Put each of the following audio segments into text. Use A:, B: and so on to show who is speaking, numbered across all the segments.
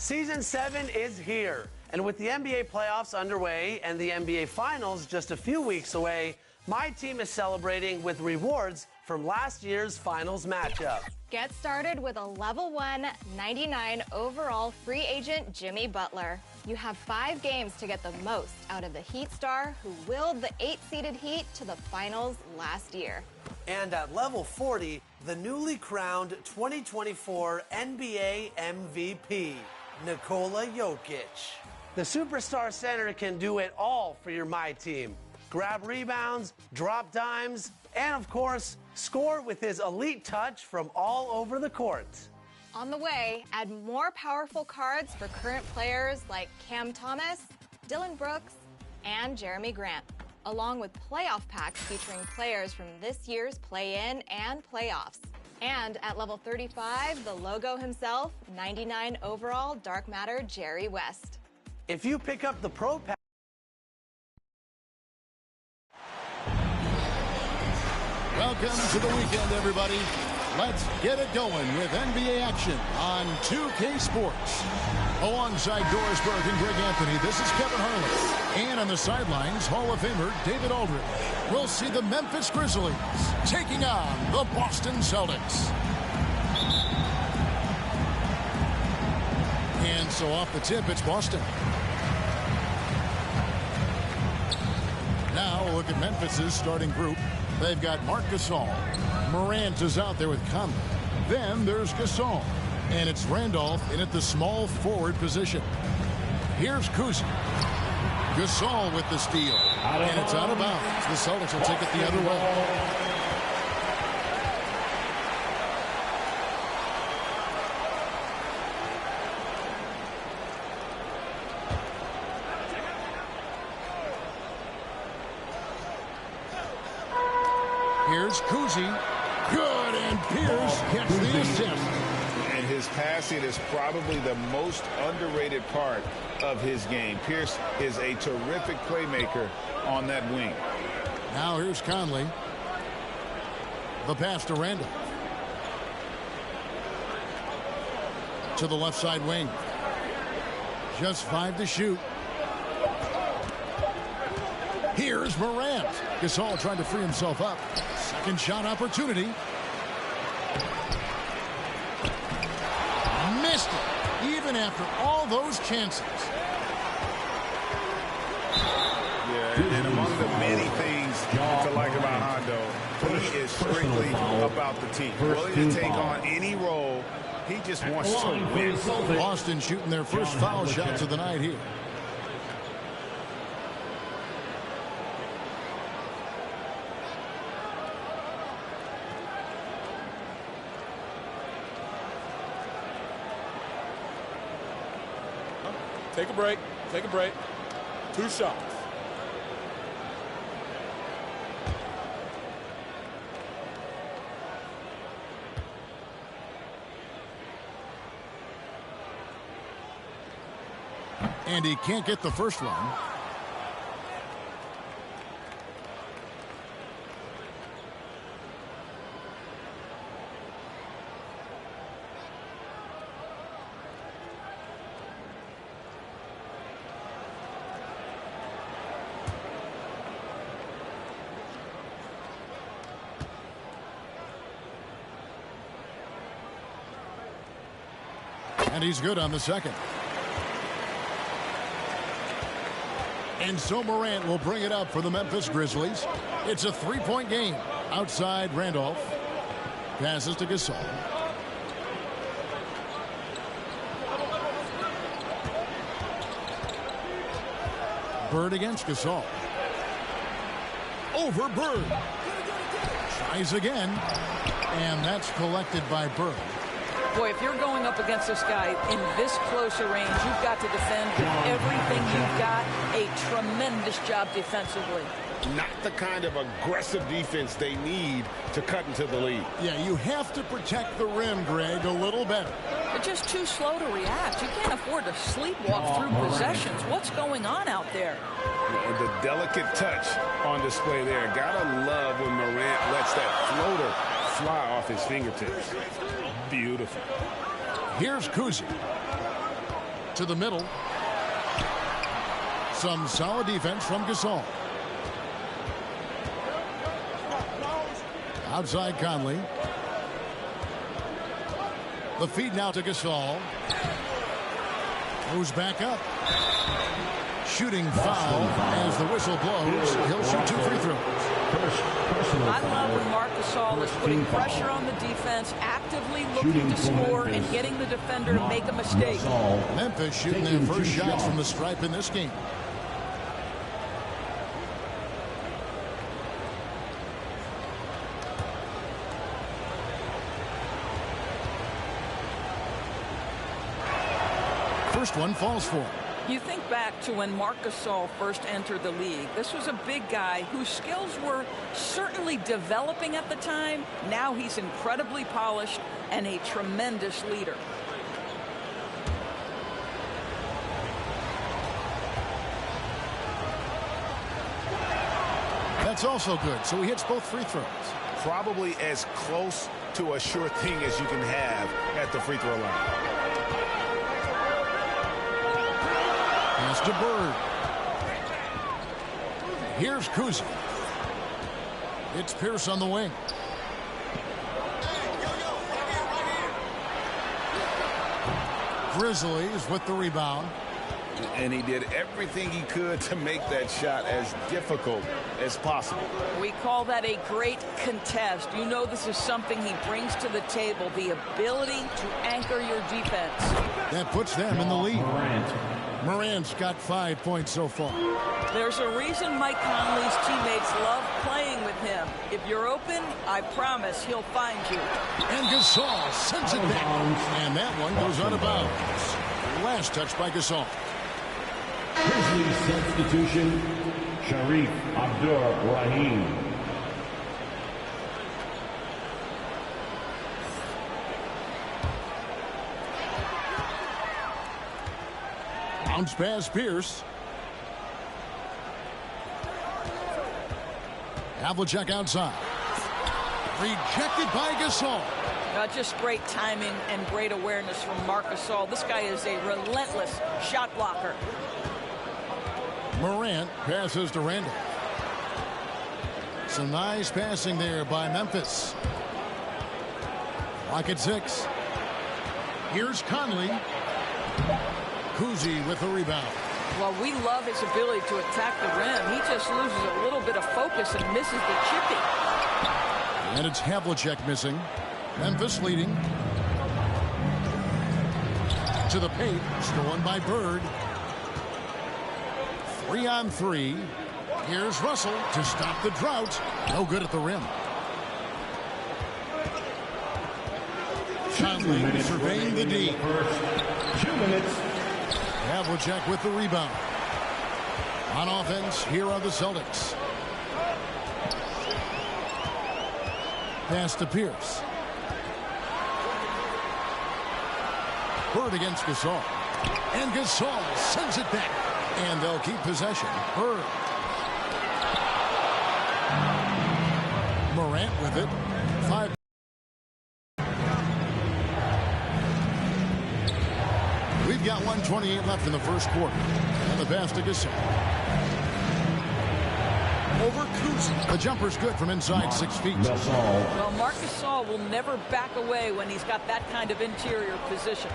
A: Season 7 is here, and with the NBA playoffs underway and the NBA Finals just a few weeks away, my team is celebrating with rewards from last year's Finals matchup.
B: Get started with a level 1, 99 overall free agent Jimmy Butler. You have 5 games to get the most out of the Heat star who willed the 8-seeded Heat to the Finals last year.
A: And at level 40, the newly crowned 2024 NBA MVP, Nikola Jokic. The superstar center can do it all for your My Team. Grab rebounds, drop dimes, and of course, score with his elite touch from all over the court.
B: On the way, add more powerful cards for current players like Cam Thomas, Dylan Brooks, and Jeremy Grant, along with playoff packs featuring players from this year's play-in and playoffs. And at level 35, the logo himself, 99 overall Dark Matter Jerry West.
A: If you pick up the Pro Pack,
C: welcome to the weekend, everybody. Let's get it going with NBA action on 2K Sports. Alongside Doris Burke and Greg Anthony, this is Kevin Harlan. And on the sidelines, Hall of Famer David Aldridge. We'll see the Memphis Grizzlies taking on the Boston Celtics. And so off the tip, it's Boston. Now look at Memphis's starting group. They've got Marc Gasol. Morant is out there with Conley. Then there's Gasol. And it's Randolph in at the small forward position. Here's Kuzma. Gasol with the steal. And it's out of bounds. The Celtics will take it the other way. Here's Kuzi. Good, and Pierce gets the assist.
D: And his passing is probably the most underrated part of his game. Pierce is a terrific playmaker on that wing.
C: Now here's Conley. The pass to Randall. To the left side wing. Just 5 to shoot. Here's Morant. Gasol trying to free himself up. Second shot opportunity. Missed it, even after all those chances.
D: Yeah, and among the many things to like about Hondo, he is strictly about the team. Willing to take on any role. He just wants to win.
C: Boston shooting their first foul shots of the night here.
E: Take a break. Take a break. 2 shots.
C: And he can't get the first one. And he's good on the second. And so Morant will bring it up for the Memphis Grizzlies. It's a 3-point game. Outside Randolph. Passes to Gasol. Bird against Gasol. Over Bird. Tries again. And that's collected by Bird.
F: Boy, if you're going up against this guy in this close a range, you've got to defend with everything you've got. A tremendous job defensively.
D: Not the kind of aggressive defense they need to cut into the lead.
C: Yeah, you have to protect the rim, Greg, a little better.
F: They're just too slow to react. You can't afford to sleepwalk through possessions. What's going on out there?
D: And the delicate touch on display there. Gotta love when Morant lets that floater fly off his fingertips. Beautiful.
C: Here's Kuzi. To the middle. Some solid defense from Gasol. Outside Conley. The feed now to Gasol. Moves back up. Shooting foul as the whistle blows. He'll shoot 2 free throws.
F: I love when Marc Gasol is putting pressure on the defense, actively looking to score and getting the defender to make a mistake.
C: Memphis shooting their first shots from the stripe in this game. First one falls for him.
F: You think back to when Marc Gasol first entered the league. This was a big guy whose skills were certainly developing at the time. Now he's incredibly polished and a tremendous leader.
C: That's also good. So he hits both free throws.
D: Probably as close to a sure thing as you can have at the free throw line.
C: Pass to Bird. Here's Kuzi. It's Pierce on the wing. Grizzlies with the rebound.
D: And he did everything he could to make that shot as difficult as possible.
F: We call that a great contest. You know this is something he brings to the table, the ability to anchor your defense.
C: That puts them in the lead. Morant's got 5 points so far.
F: There's a reason Mike Conley's teammates love playing with him. If you're open, I promise he'll find you.
C: And Gasol sends it back. And that one goes out of bounds. Last touch by Gasol.
G: Grizzlies substitution, Sharif Abdur-Rahim.
C: Bounce pass Pierce. Havlicek outside. Rejected by Gasol.
F: Just great timing and great awareness from Marc Gasol. This guy is a relentless shot blocker.
C: Morant passes to Randall. Some nice passing there by Memphis. Clock at 6. Here's Conley. Kuzi with the rebound.
F: Well, we love his ability to attack the rim. He just loses a little bit of focus and misses the chippy.
C: And it's Havlicek missing. Memphis leading. To the paint. Stolen by Bird. 3 on 3. Here's Russell to stop the drought. No good at the rim. Conley surveying the D.
G: 2 minutes.
C: Havlicek with the rebound. On offense, here are the Celtics. Pass to Pierce. Bird against Gasol. And Gasol sends it back. And they'll keep possession. Bird. Morant with it. 5. We've got 1:28 left in the first quarter. And the pass to Gasol. Over Kuzi. The jumper's good from inside 6 feet.
F: Well, Marc Gasol will never back away when he's got that kind of interior position.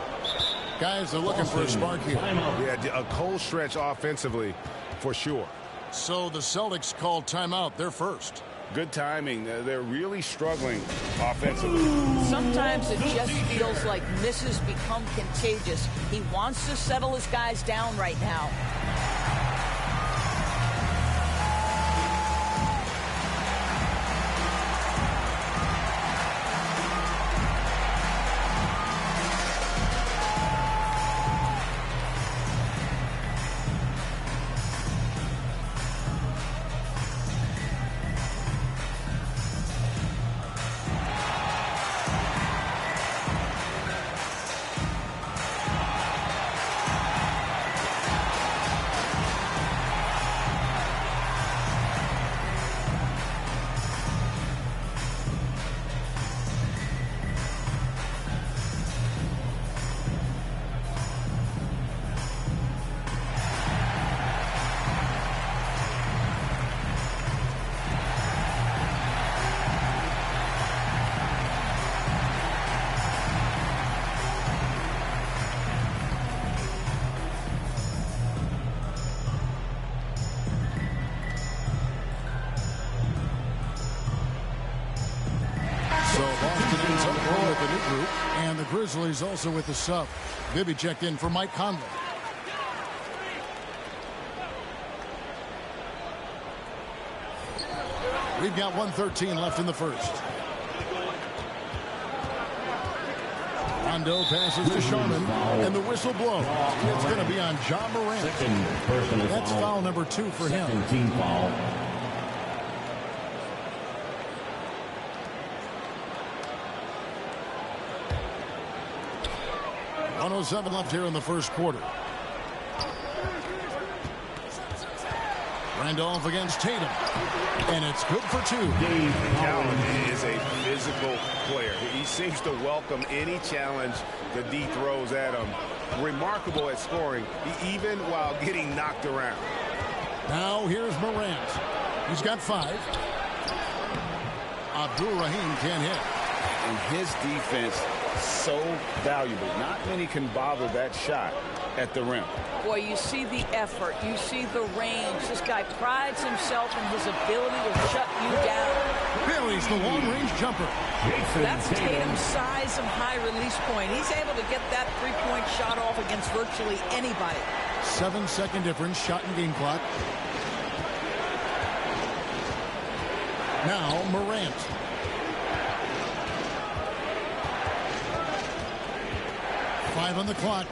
C: Guys are looking for a spark here.
D: Yeah, a cold stretch offensively for sure.
C: So the Celtics called timeout. They're first.
D: Good timing. They're really struggling offensively.
F: Sometimes it just feels like misses become contagious. He wants to settle his guys down right now.
C: Grizzlies also with the sub. Bibby checked in for Mike Conley. We've got 1:13 left in the first. Rondo passes to Sharman, and the whistle blows. It's going to be on Ja Morant. That's foul number 2 for him.
G: Team foul.
C: .107 left here in the first quarter. Randolph against Tatum, and it's good for 2.
D: Allen is a physical player. He seems to welcome any challenge the D throws at him. Remarkable at scoring, even while getting knocked around.
C: Now here's Morant. He's got 5. Abdul-Rahim can't hit.
D: And his defense so valuable. Not many can bother that shot at the rim.
F: Boy, you see the effort. You see the range. This guy prides himself in his ability to shut you down.
C: Buries the long-range jumper.
F: That's Tatum's size and high release point. He's able to get that three-point shot off against virtually anybody.
C: 7-second difference, shot and game clock. Now Morant. Five on the clock.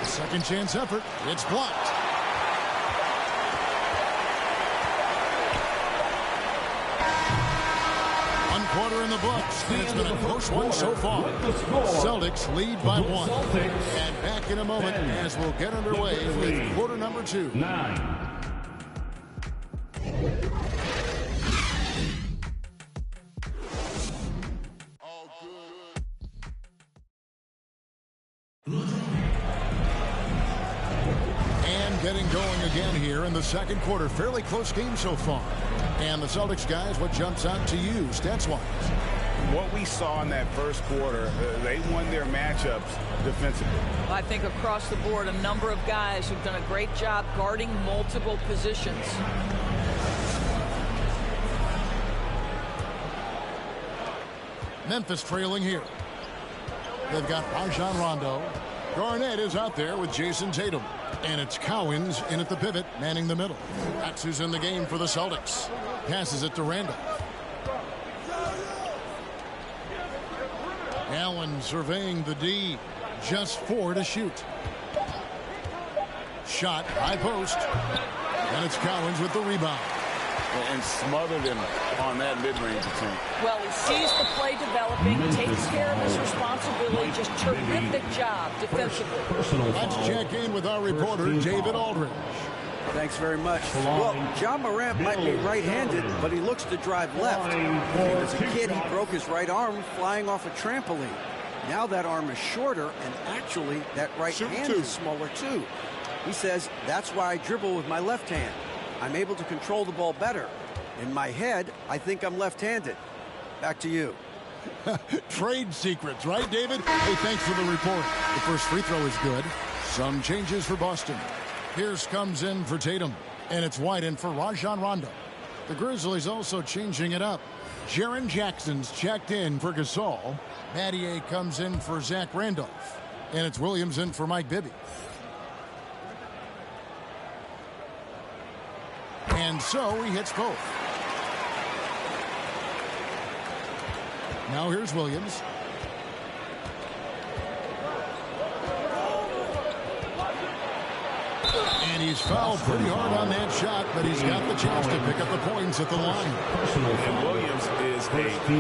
C: Second chance effort. It's blocked. One quarter in the books, and it's been a close one so far. Celtics lead by 1. And back in a moment as we'll get underway with quarter number 2.
G: 9.
C: Getting going again here in the second quarter. Fairly close game so far. And the Celtics guys, what jumps out to you stats-wise?
D: What we saw in that first quarter, they won their matchups defensively.
F: I think across the board, a number of guys who've done a great job guarding multiple positions.
C: Memphis trailing here. They've got Rajon Rondo. Garnett is out there with Jason Tatum. And it's Cowens in at the pivot, manning the middle. That's who's in the game for the Celtics. Passes it to Randolph. Allen surveying the D. Just 4 to shoot. Shot, high post. And it's Cowens with the rebound.
D: And smothered him on that mid-range attempt.
F: Well, he sees the play developing, takes care of his responsibility. Just terrific job defensively.
C: Let's check in with our reporter, David Aldridge.
H: Thanks very much. Well, Ja Morant might be right-handed, but he looks to drive left. As a kid, he broke his right arm flying off a trampoline. Now that arm is shorter, and actually that right hand is smaller too. He says, that's why I dribble with my left hand. I'm able to control the ball better. In my head, I think I'm left-handed. Back to you.
C: Trade secrets, right, David? Hey, thanks for the report. The first free throw is good. Some changes for Boston. Pierce comes in for Tatum, and it's White in for Rajon Rondo. The Grizzlies also changing it up. Jaren Jackson's checked in for Gasol. Mathieu comes in for Zach Randolph, and it's Williams in for Mike Bibby. And so he hits both. Now here's Williams. And he's fouled pretty hard on that shot, but he's got the chance to pick up the points at the line.
D: And Williams is a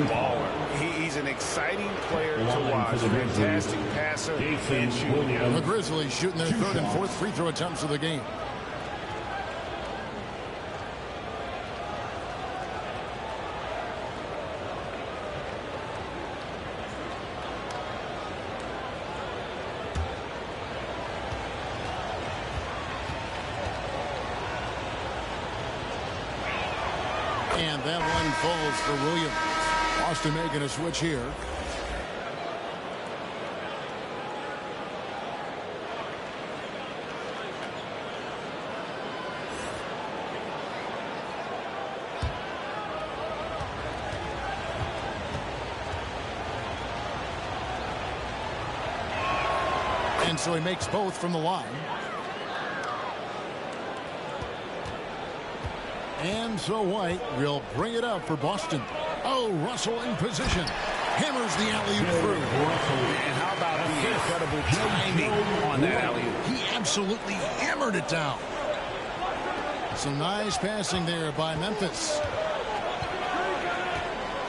D: baller. He's an exciting player to watch. Fantastic passer and shooter.
C: The Grizzlies shooting their third and fourth free throw attempts of the game. And that one falls for Williams. Boston making a switch here. And so he makes both from the line. And so White will bring it up for Boston. Oh, Russell in position. Hammers the alley-oop through.
D: And how about the incredible timing on that alley-oop?
C: He absolutely hammered it down. Some nice passing there by Memphis.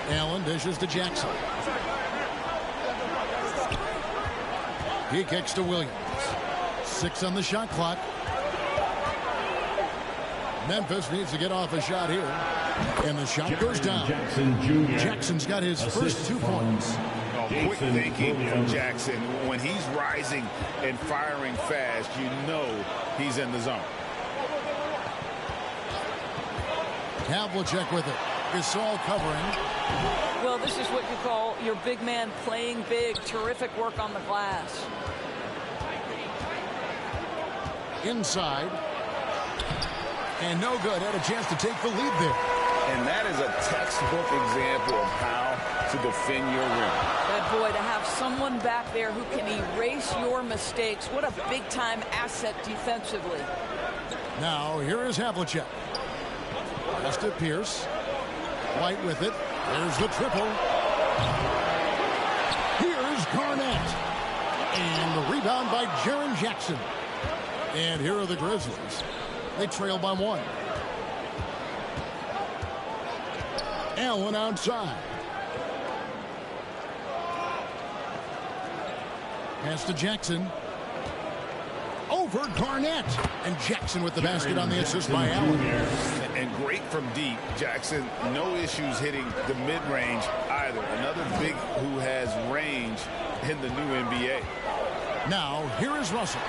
C: Allen dishes to Jackson. He kicks to Williams. 6 on the shot clock. Memphis needs to get off a shot here. And the shot goes down. Jackson's got his first 2 points.
D: Quick thinking from Jackson. When he's rising and firing fast, you know he's in the zone.
C: Havlicek with it. Gasol covering.
F: Well, this is what you call your big man playing big. Terrific work on the glass.
C: Inside. And no good. Had a chance to take the lead there.
D: And that is a textbook example of how to defend your rim.
F: But boy, to have someone back there who can erase your mistakes, what a big-time asset defensively.
C: Now, here is Havlicek. Pass to Pierce. White with it. There's the triple. Here's Garnett. And the rebound by Jaren Jackson. And here are the Grizzlies. They trail by 1. Allen outside. Pass to Jackson. Over Garnett. And Jackson with the basket on the assist by Allen.
D: And great from deep. Jackson, no issues hitting the mid-range either. Another big who has range in the new NBA.
C: Now, here is Russell.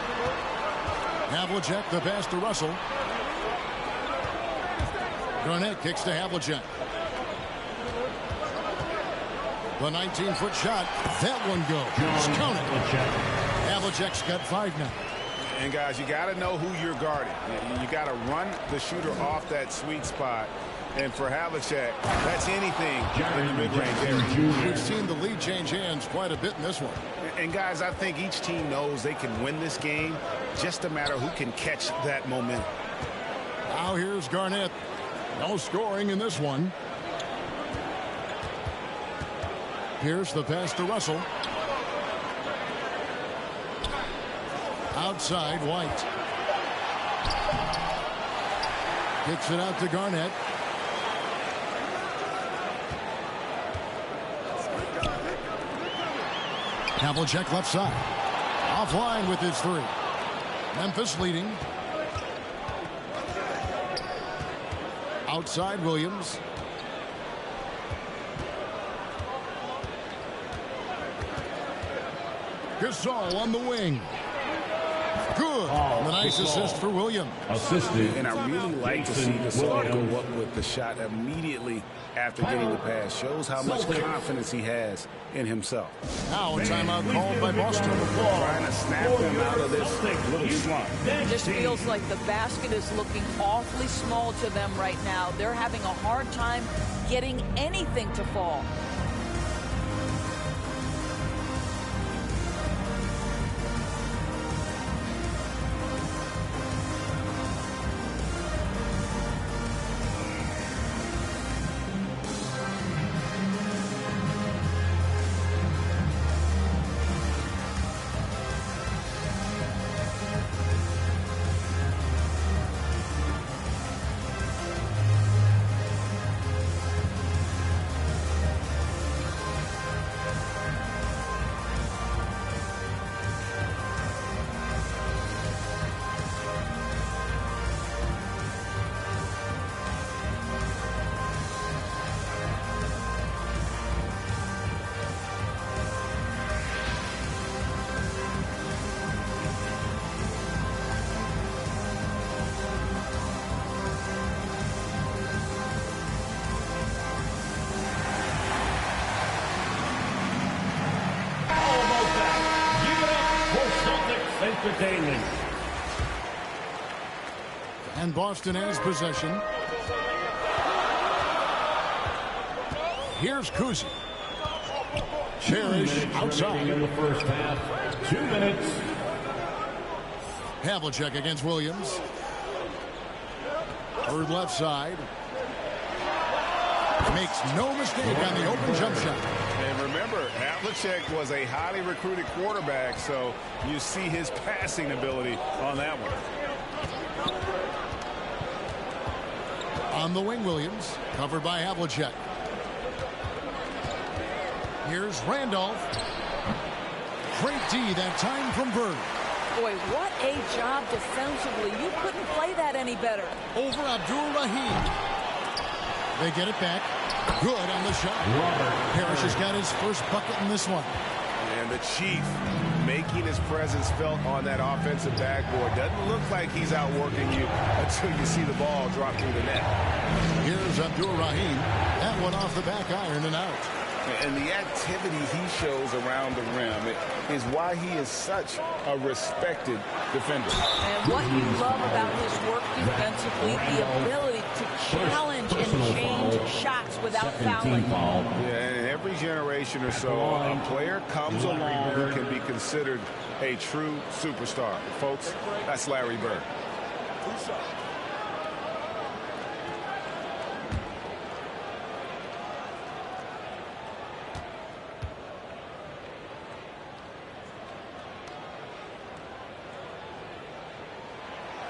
C: Havlicek, the pass to Russell. Garnett kicks to Havlicek. The 19-foot shot. That one goes. Count it. Havlicek's got 5 now.
D: And guys, you got to know who you're guarding. You got to run the shooter off that sweet spot. And for Havlicek, that's anything in the mid-range area.
C: We've seen the lead change hands quite a bit in this one.
D: And guys, I think each team knows they can win this game. Just a matter who can catch that momentum.
C: Now here's Garnett. No scoring in this one. Here's the pass to Russell. Outside, White. Kicks it out to Garnett. Havlicek left side. Offline with his 3. Memphis leading. Outside, Williams. Gasol on the wing. Good. The nice assist for Williams.
G: Assisted.
D: And I really like to see Gasol go up with the shot immediately after getting the pass. Shows how much confidence he has in himself.
C: Now a timeout called by Boston.
D: Trying to snap them out of this little slump.
F: It just feels like the basket is looking awfully small to them right now. They're having a hard time getting anything to fall.
G: Entertainment.
C: And Boston has possession. Here's Kuzi. Cherish outside.
G: In the first half. 2 minutes.
C: Havlicek against Williams. Bird left side. Makes no mistake on the open jump shot.
D: And remember, Havlicek was a highly recruited quarterback, so you see his passing ability on that one.
C: On the wing, Williams, covered by Havlicek. Here's Randolph. Great D that time from Bird.
F: Boy, what a job defensively. You couldn't play that any better.
C: Over Abdul-Rahim. They get it back. Good on the shot. Parrish has got his first bucket in this one.
D: And the Chief making his presence felt on that offensive backboard. Doesn't look like he's outworking you until you see the ball drop through the net.
C: Here's Abdul-Rahim. That one off the back iron and out.
D: And the activity he shows around the rim is why he is such a respected defender.
F: And what you love about his work defensively, the ability to challenge and change shots without fouling.
D: Yeah, and every generation or so, a player comes along who can be considered a true superstar. Folks, that's Larry Bird.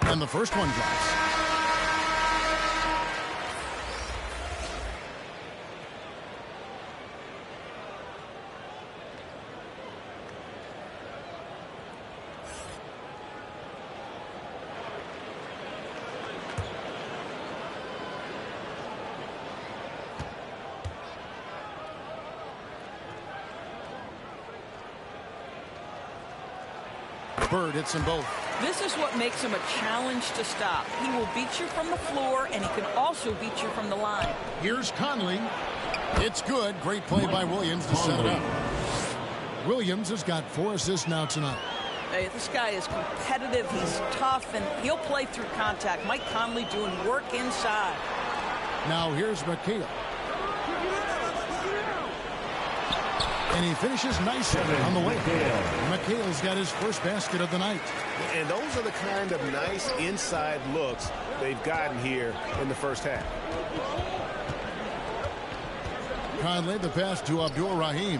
C: And the first one drops. Bird hits them both.
F: This is what makes him a challenge to stop. He will beat you from the floor, and he can also beat you from the line.
C: Here's Conley. It's good. Great play by Williams to set it up. Williams has got 4 assists now tonight.
F: Hey, this guy is competitive. He's tough, and he'll play through contact. Mike Conley doing work inside.
C: Now here's McHale. And he finishes nicely on the way. McHale's got his first basket of the night.
D: And those are the kind of nice inside looks they've gotten here in the first half.
C: Conley, the pass to Abdul-Rahim.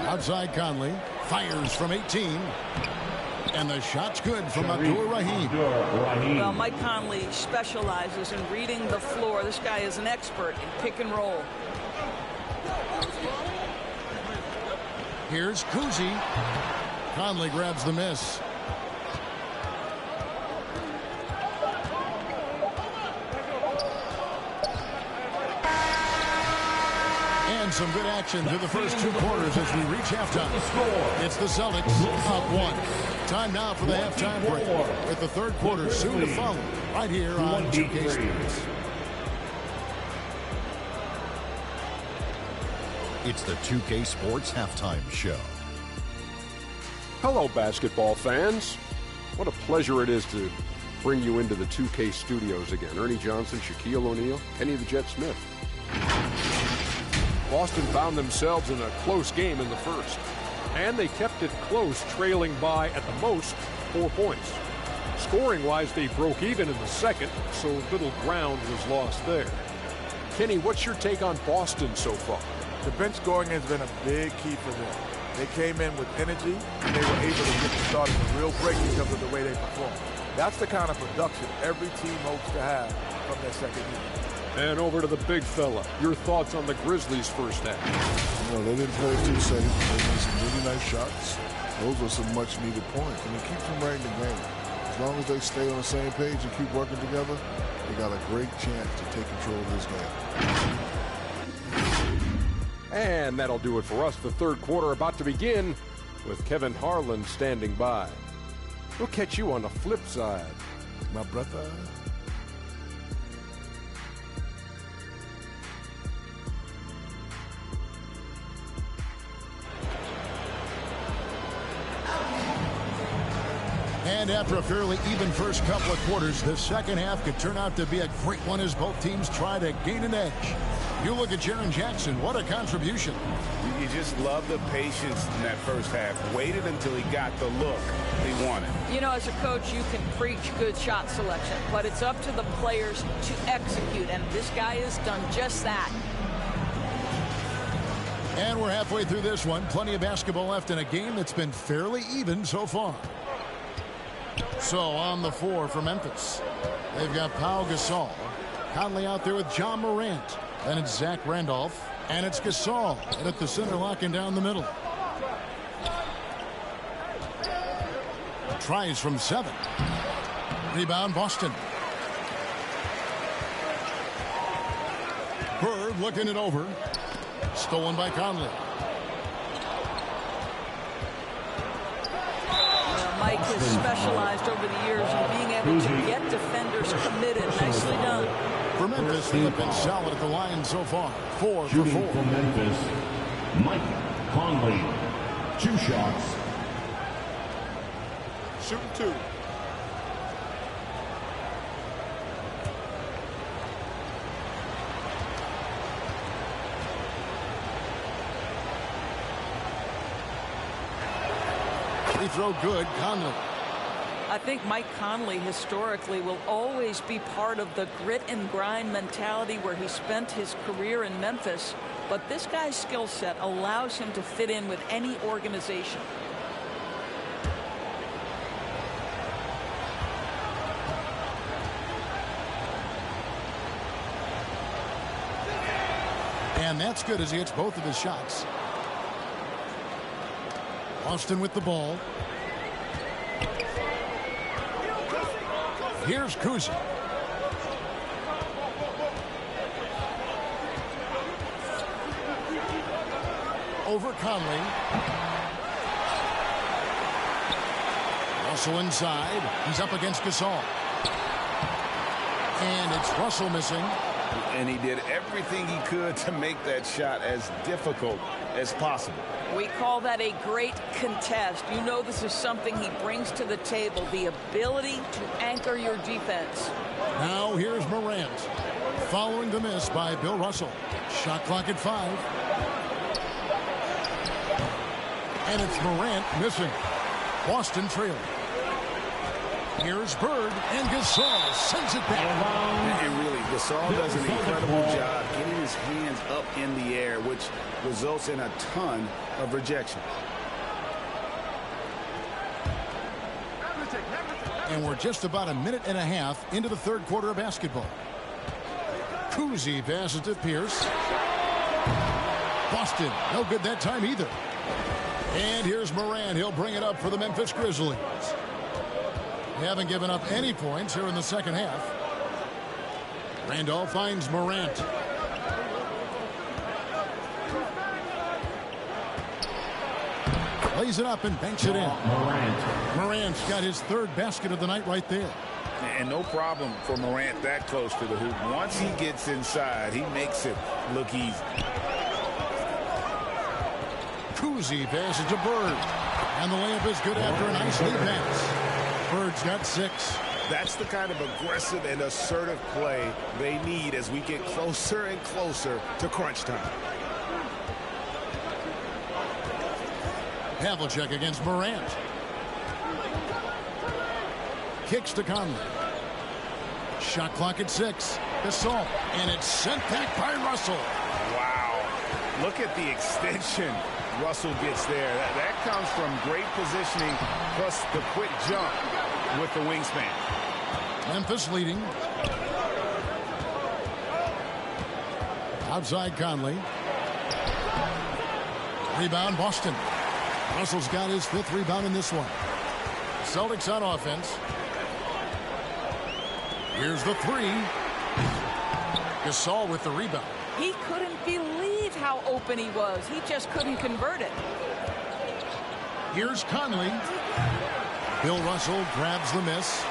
C: Outside Conley. Fires from 18. And the shot's good from Abdul-Rahim.
F: Well, Mike Conley specializes in reading the floor. This guy is an expert in pick and roll.
C: Here's Kuzi. Conley grabs the miss. And some good action through the first 2 quarters as we reach halftime. It's the Celtics up 1. Time now for the halftime break, with the third quarter soon to follow, right here on 2K Sports.
I: It's the 2K Sports Halftime Show.
E: Hello, basketball fans. What a pleasure it is to bring you into the 2K studios again. Ernie Johnson, Shaquille O'Neal, Kenny the Jet Smith. Boston found themselves in a close game in the first, and they kept it close, trailing by, at the most, 4 points. Scoring-wise, they broke even in the second, so little ground was lost there. Kenny, what's your take on Boston so far?
J: The bench scoring has been a big key for them. They came in with energy, and they were able to get the start of a real break because of the way they performed. That's the kind of production every team hopes to have from their second unit.
E: And over to the big fella. Your thoughts on the Grizzlies' first half?
K: You know, they didn't play too safe. They made some really nice shots. Those were some much-needed points. And it keeps them right in the game. As long as they stay on the same page and keep working together, they got a great chance to take control of this game.
E: And that'll do it for us. The third quarter about to begin with Kevin Harlan standing by. We'll catch you on the flip side.
K: My brother.
C: And after a fairly even first couple of quarters, the second half could turn out to be a great one as both teams try to gain an edge. You look at Jaren Jackson. What a contribution.
D: You just love the patience in that first half. Waited until he got the look he wanted.
F: You know, as a coach, you can preach good shot selection, but it's up to the players to execute, and this guy has done just that.
C: And we're halfway through this one. Plenty of basketball left in a game that's been fairly even so far. So on the floor for Memphis, they've got Pau Gasol. Conley out there with John Morant. Then it's Zach Randolph. And it's Gasol. And at the center, locking down the middle. Tries from 7. Rebound, Boston. Bird looking it over. Stolen by Conley.
F: Mike has specialized over the years in being able to get defenders committed. Nicely done.
C: For Memphis, they have been solid at the line so far. 4 for 4.
G: For Memphis, Mike Conley. 2 shots.
J: Shooting 2.
C: Free throw good, Conley.
F: I think Mike Conley historically will always be part of the grit and grind mentality where he spent his career in Memphis, but this guy's skill set allows him to fit in with any organization.
C: And that's good as he hits both of his shots. Austin with the ball. Here's Kuzi. Over Conley. Russell inside. He's up against Gasol. And it's Russell missing.
D: And he did everything he could to make that shot as difficult as possible.
F: We call that a great contest. You know this is something he brings to the table, the ability to anchor your defense.
C: Now here's Morant. Following the miss by Bill Russell. Shot clock at 5. And it's Morant missing. Boston trailing. Here's Bird, and Gasol sends it back.
D: And really, Gasol does an incredible job getting his hands up in the air, which results in a ton of rejection.
C: And we're just about a minute and a half into the third quarter of basketball. Kuzi passes to Pierce. Boston, no good that time either. And here's Morant. He'll bring it up for the Memphis Grizzlies. They haven't given up any points here in the second half. Randolph finds Morant. Lays it up and banks it in. Morant's got his third basket of the night right there.
D: And no problem for Morant that close to the hoop. Once he gets inside, he makes it look easy.
C: Kuzi passes to Bird. And the layup is good after a nice lead pass. Bird's got 6.
D: That's the kind of aggressive and assertive play they need as we get closer and closer to crunch time.
C: Havlicek against Morant. Kicks to Conley. Shot clock at 6. Gasol. And it's sent back by Russell.
D: Wow. Look at the extension Russell gets there. That comes from great positioning plus the quick jump with the wingspan.
C: Memphis leading. Outside Conley. Rebound Boston. Russell's got his 5th rebound in this one. Celtics on offense. Here's the 3. Gasol with the rebound.
F: He couldn't believe how open he was. He just couldn't convert it.
C: Here's Conley. Bill Russell grabs the miss.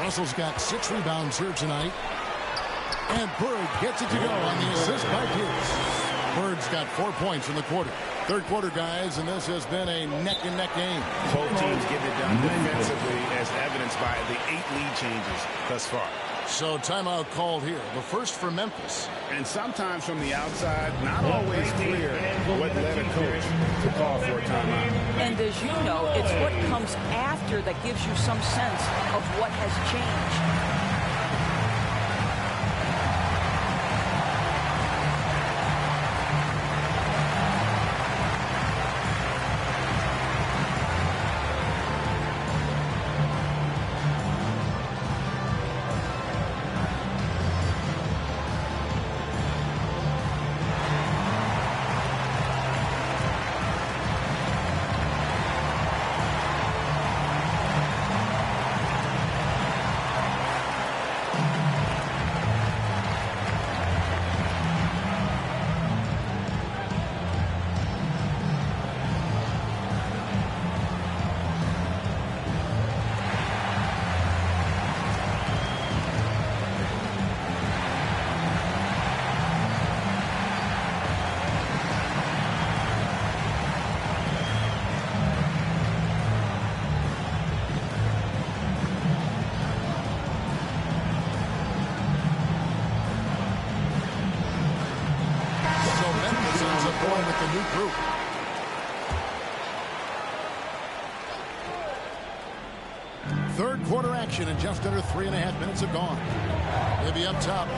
C: Russell's got 6 rebounds here tonight. And Bird gets it to go on the assist by Pierce. Bird's got 4 points in the quarter. Third quarter, guys, and this has been a neck-and-neck game.
D: Both teams getting it done defensively as evidenced by the 8 lead changes thus far.
C: So timeout called here. The first for Memphis.
D: And sometimes from the outside, not always clear what led a coach to call for a timeout.
F: And as you know, it's what comes after that gives you some sense of what has changed.
C: Third quarter action, and just under 3.5 minutes have gone. Maybe up top.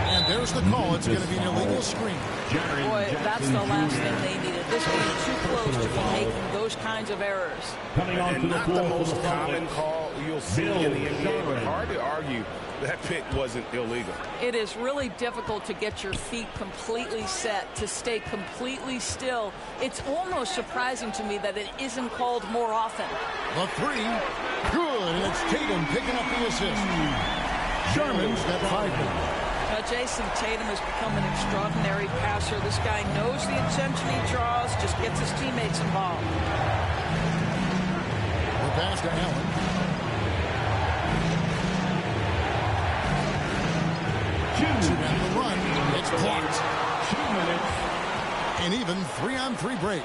C: And there's the call. It's going to be an illegal screen.
F: Boy, that's the last thing they needed. This being too close to be making those kinds of errors.
D: And not the most common call you'll see in the NBA, but hard to argue that pick wasn't illegal.
F: It is really difficult to get your feet completely set, to stay completely still. It's almost surprising to me that it isn't called more often.
C: The three, good, and it's Tatum picking up the assist. Sherman's got 5 points.
F: Jason Tatum has become an extraordinary passer. This guy knows the attention he draws, just gets his teammates involved.
C: The pass to Allen. Two-man the run. It's blocked.
G: 2 minutes.
C: An even 3-on-3 break.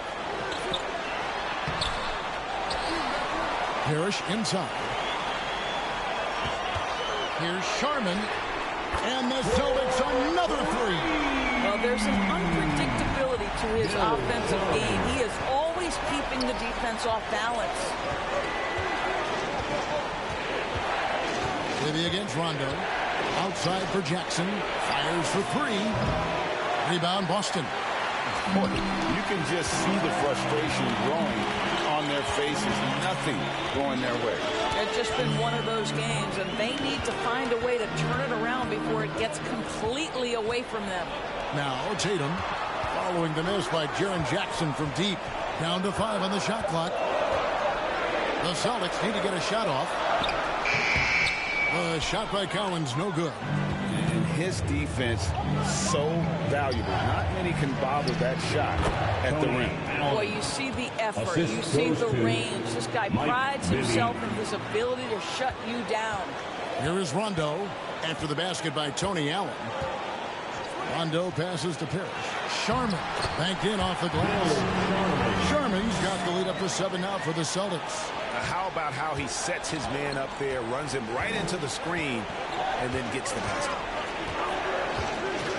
C: Parrish inside. Here's Sharman. And the Celtics another three.
F: Well, there's an unpredictability to his offensive game. He is always keeping the defense off balance.
C: Libby against Rondo. Outside for Jackson. Fires for 3. Rebound Boston.
D: Boy, you can just see the frustration growing on their faces. Nothing going their way.
F: It's just been one of those games, and they need to find a way to turn it around before it gets completely away from them.
C: Now Tatum following the miss by Jaren Jackson from deep. Down to 5 on the shot clock. The Celtics need to get a shot off. The shot by Collins, no good.
D: And his defense so valuable. Not many can bother that shot at the rim.
F: Boy, you see the effort. You see the range. This guy prides himself in his ability to shut you down.
C: Here is Rondo after the basket by Tony Allen. Rondo passes to Parrish. Sharman banked in off the glass. Sharman's got the lead up to 7 now for the Celtics.
D: How about how he sets his man up there, runs him right into the screen, and then gets the basket.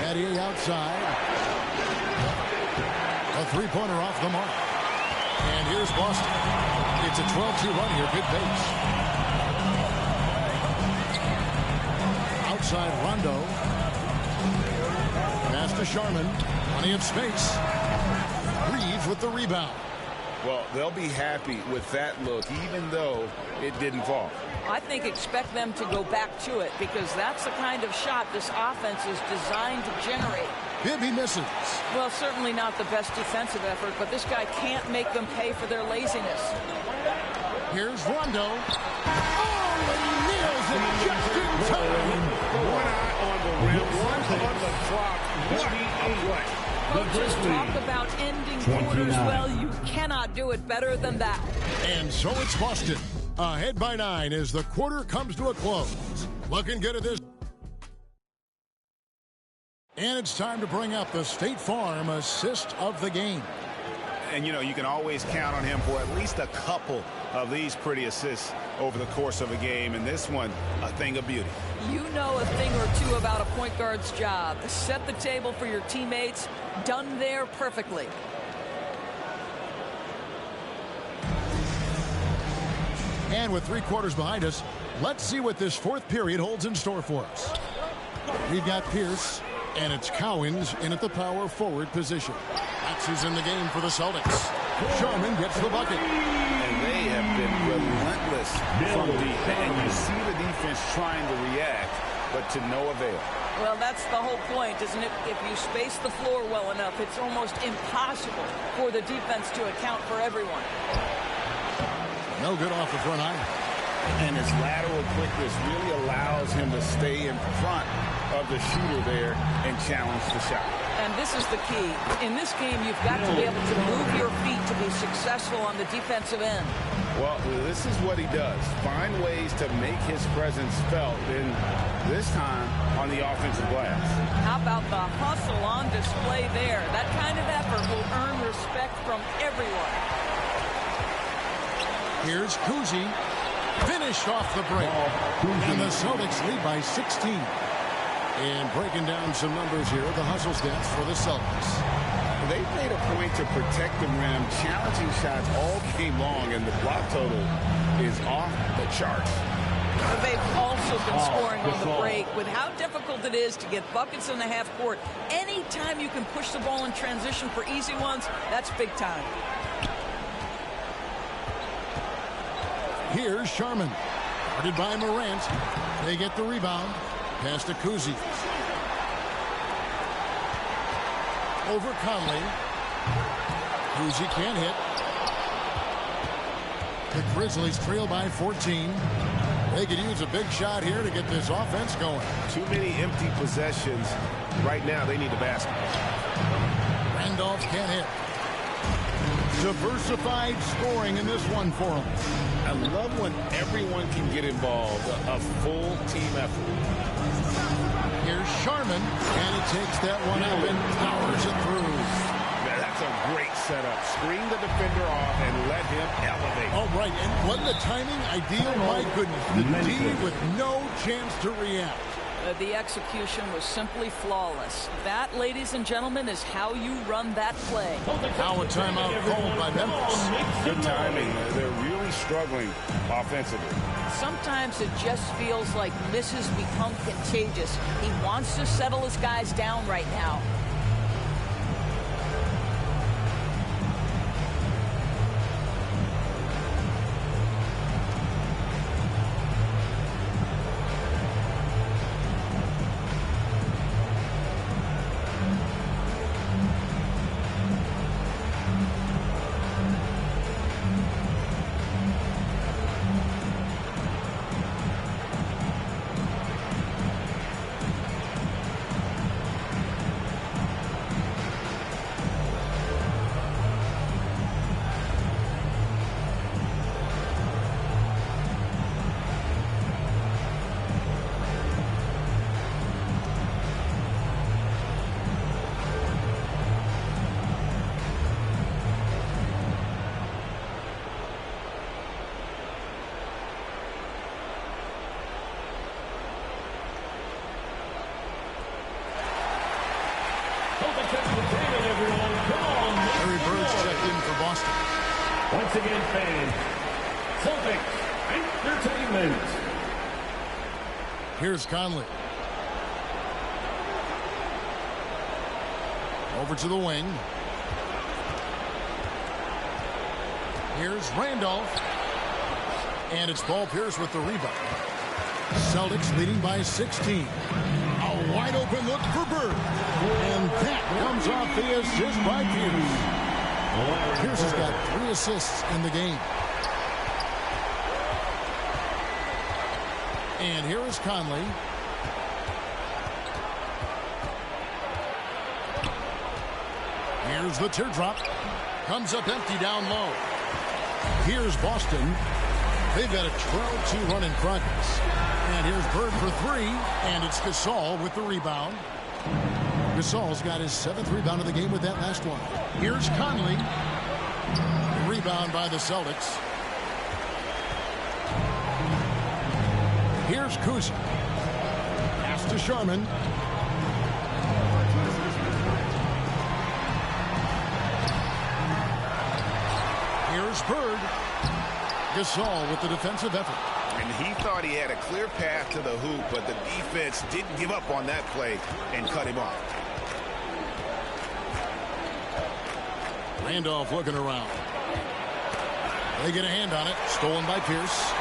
C: Addy outside. A three-pointer off the mark. And here's Boston. It's a 12-2 run here. Good pace. Outside Rondo. Pass to Sharman. Plenty of space. Reeves with the rebound.
D: Well, they'll be happy with that look, even though it didn't fall.
F: I think expect them to go back to it, because that's the kind of shot this offense is designed to generate.
C: Bibby misses.
F: Well, certainly not the best defensive effort, but this guy can't make them pay for their laziness.
C: Here's Rondo. Oh, he nails it just in time.
D: One eye on the rim, one on the clock. What a play.
F: Coaches talk about ending quarters. Well, you cannot do it better than that.
C: And so it's Boston. Ahead by 9 as the quarter comes to a close. Looking good at this. And it's time to bring up the State Farm assist of the game.
D: And, you know, you can always count on him for at least a couple of these pretty assists over the course of a game. And this one, a thing of beauty.
F: You know a thing or two about a point guard's job. Set the table for your teammates. Done there perfectly.
C: And with 3 quarters behind us, let's see what this 4th period holds in store for us. We've got Pierce, and it's Cowens in at the power forward position. That's who's in the game for the Celtics. Sharman gets the bucket.
D: And they have been relentless from deep. And you see the defense trying to react, but to no avail.
F: Well, that's the whole point, isn't it? If you space the floor well enough, it's almost impossible for the defense to account for everyone.
C: No good off the front iron.
D: And his lateral quickness really allows him to stay in front of the shooter there and challenge the shot.
F: And this is the key. In this game, you've got to be able to move your feet to be successful on the defensive end.
D: Well, this is what he does. Find ways to make his presence felt, and this time on the offensive glass.
F: How about the hustle on display there? That kind of effort will earn respect from everyone.
C: Here's Kuzi. Finished off the break. And the Celtics lead by 16. And breaking down some numbers here, the hustle stats for the Celtics.
D: They made a point to protect the rim, challenging shots all game long, and the block total is off the charts.
F: But they've also been scoring on the break. With how difficult it is to get buckets in the half court, anytime you can push the ball in transition for easy ones, that's big time.
C: Here's Sharman. Guarded by Morant. They get the rebound. Pass to Kuzi. Over Conley. Kuzi can't hit. The Grizzlies trail by 14. They could use a big shot here to get this offense going.
D: Too many empty possessions. Right now, they need a basket.
C: Randolph can't hit. Diversified scoring in this one for them.
D: I love when everyone can get involved, a full team effort.
C: Here's Sharman, and he takes that one up and powers it through.
D: That's a great setup. Screen the defender off and let him elevate.
C: Oh, right, and wasn't the timing ideal? My goodness, the D with no chance to react.
F: The execution was simply flawless. That, ladies and gentlemen, is how you run that play.
C: Now a timeout called by Memphis.
D: Good timing. They're really struggling offensively.
F: Sometimes it just feels like misses become contagious. He wants to settle his guys down right now.
C: Larry Bird's checked in for Boston.
G: Once again, fans, Celtics Entertainment.
C: Here's Conley. Over to the wing. Here's Randolph. And it's Paul Pierce with the rebound. Celtics leading by 16. A wide open look for Bird. And that comes off the assist by Pierce. Pierce has got 3 assists in the game. And here is Conley. Here's the teardrop. Comes up empty down low. Here's Boston. They've got a 12-2 run in progress. And here's Bird for 3. And it's Gasol with the rebound. Gasol's got his 7th rebound of the game with that last one. Here's Conley. Rebound by the Celtics. Here's Kuzma. Pass to Sharman. Here's Bird. Gasol with the defensive effort.
D: And he thought he had a clear path to the hoop, but the defense didn't give up on that play and cut him off.
C: Randolph looking around. They get a hand on it. Stolen by Pierce.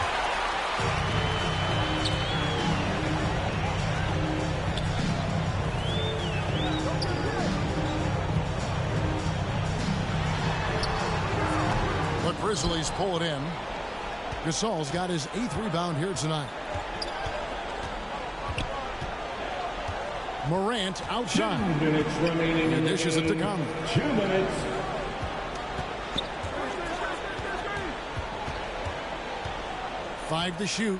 C: The Grizzlies pull it in. Gasol's got his 8th rebound here tonight. Morant outside.
G: 2 minutes remaining in the
C: dishes it to Conley.
G: 2 minutes.
C: Five to shoot.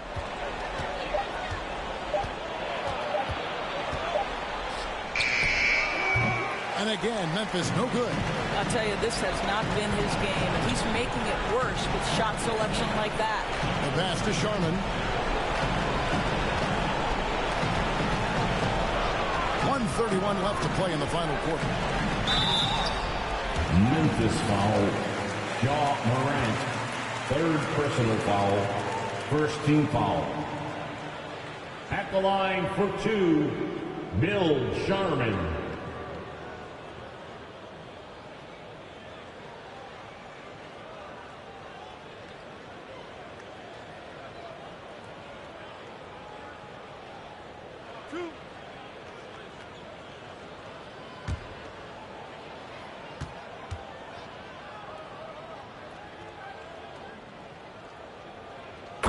C: And again, Memphis no good.
F: I'll tell you, this has not been his game, and he's making it worse with shot selection like that.
C: The pass to Sharman. 1:31 left to play in the final quarter.
G: Memphis foul. Ja Morant. 3rd personal foul. 1st team foul. At the line for 2, Bill Sharman.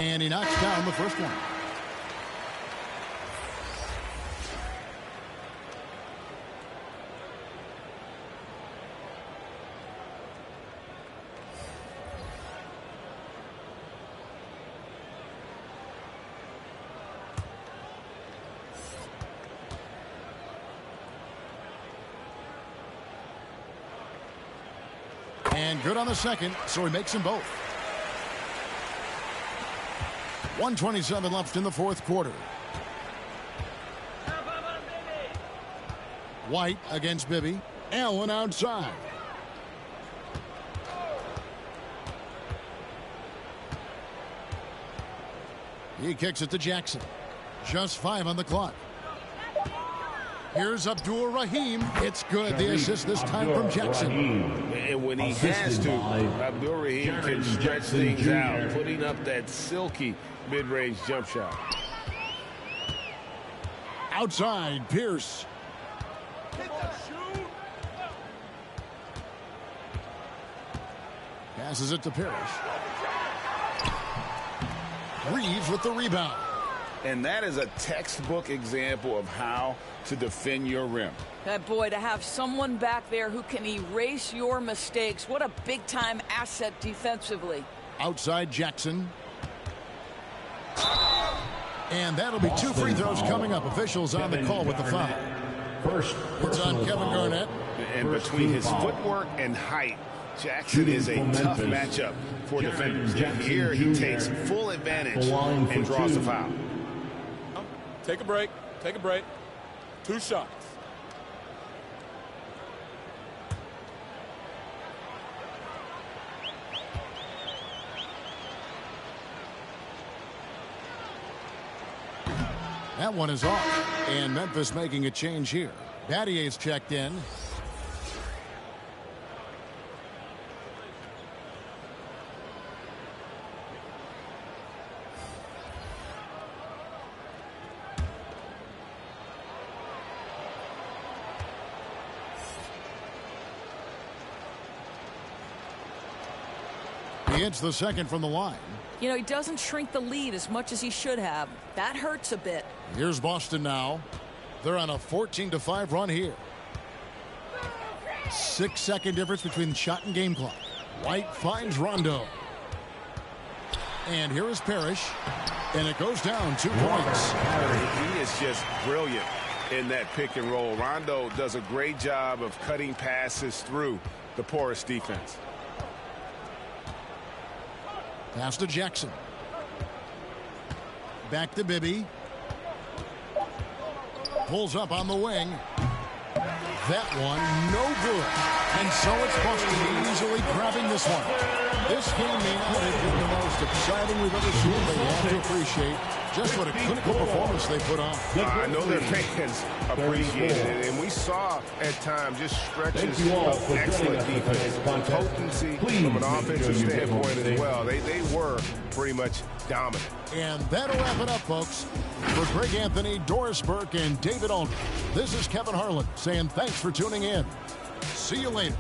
C: And he knocks down the first one. And good on the second, so he makes them both. 1:27 left in the 4th quarter. White against Bibby. Allen outside. He kicks it to Jackson. Just 5 on the clock. Here's Abdul Rahim. It's good. The assist this time from Jackson.
D: And when he has to, Abdul Rahim can stretch things out, putting up that silky mid-range jump shot.
C: Outside, Pierce. Passes it to Parrish. Reeves with the rebound.
D: And that is a textbook example of how to defend your rim.
F: That boy, to have someone back there who can erase your mistakes. What a big-time asset defensively.
C: Outside Jackson. And that'll be 2 free throws coming up. Officials on the call with the foul. It's on Kevin Garnett.
D: And between his footwork and height, Jackson is a tough matchup for defenders. And here he takes full advantage and draws the foul.
E: Take a break. Take a break. 2 shots.
C: That one is off. And Memphis making a change here. Battier's checked in. He hits the second from the line.
F: You know, he doesn't shrink the lead as much as he should have. That hurts a bit.
C: Here's Boston now. They're on a 14-5 run here. 6-second difference between shot and game clock. White finds Rondo. And here is Parrish. And it goes down 2 points.
D: He is just brilliant in that pick and roll. Rondo does a great job of cutting passes through the porous defense.
C: Pass to Jackson. Back to Bibby. Pulls up on the wing. That one, no good. And so it's Boston easily grabbing this one. This game may not have been the most exciting we've ever seen, but you have to appreciate just what a clinical performance they put on.
D: I know their fans appreciate it, and we saw at times just stretches of excellent defense, potency from an offensive standpoint as well. They were pretty much dominant.
C: And that'll wrap it up, folks. For Greg Anthony, Doris Burke, and David Aldridge, this is Kevin Harlan saying thanks for tuning in. See you later.